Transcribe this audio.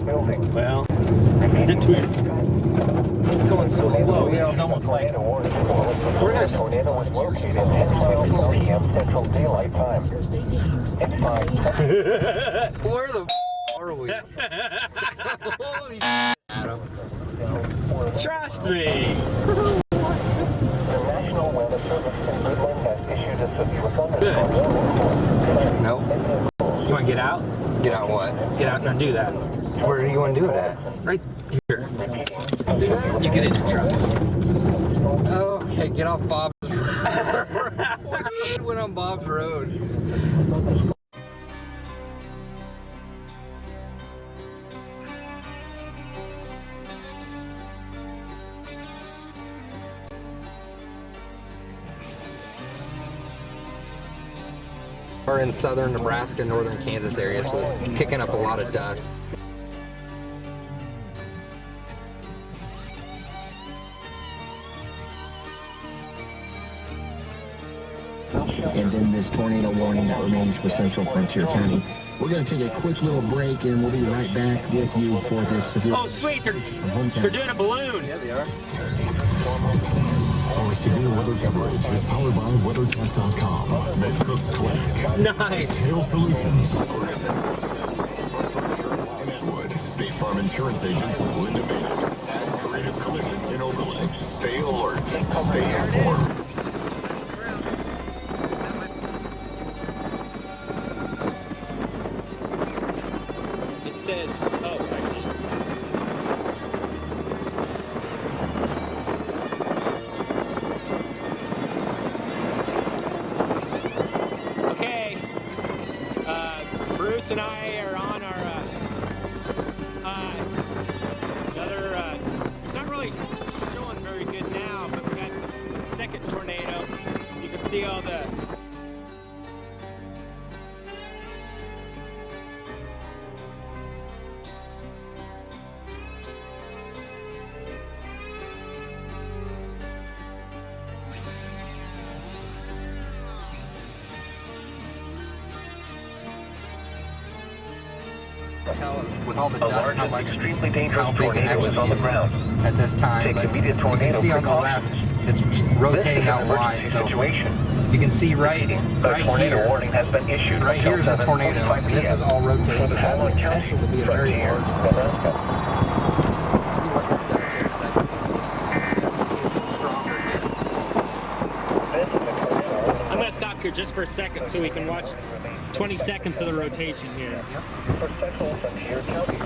Well, going so slow. This is almost like we're gonna. Tornado was located at 12 p.m. Central Daylight Time. Where the are we? Holy Adam. Trust me. The National Weather Service in Midland has issued a severe thunderstorm. Nope. You want to get out? Get out what? Get out and undo that. Where do you want to do it at? Right here. You get in your truck. Okay, get off Bob's road. Went on Bob's road. We're in southern Nebraska, northern Kansas area, so it's kicking up a lot of dust. And then this tornado warning that remains for Central Frontier County. We're going to take a quick little break, and we'll be right back with you for this severe. Oh, sweet! They're doing a balloon. Yeah, they are. Our severe weather coverage is powered by WeatherTech.com. McCook Clinic. Nice. Hail Solutions. State Farm Insurance Agent Linda Maynard. And Creative Collision in Overlay. Stay alert. Stay informed. It says, oh, I see. Okay, Bruce and I are on our another. It's not really showing very good now, but we got this second tornado. You can see all the. Tell with all the dust how much extremely dangerous how big it tornado is on the actually ground. is at this time. Take But you immediate can tornado see on the precautions. left, it's rotating out wide, so you can see right tornado here. warning has been issued. Right here is the tornado, and this is all rotating. So it has the potential to be a very large tornado. See what this does here in a second. As you can see, it's getting stronger again. I'm going to stop here just for a second so we can watch 20 seconds of the rotation here. For Central Frontier County.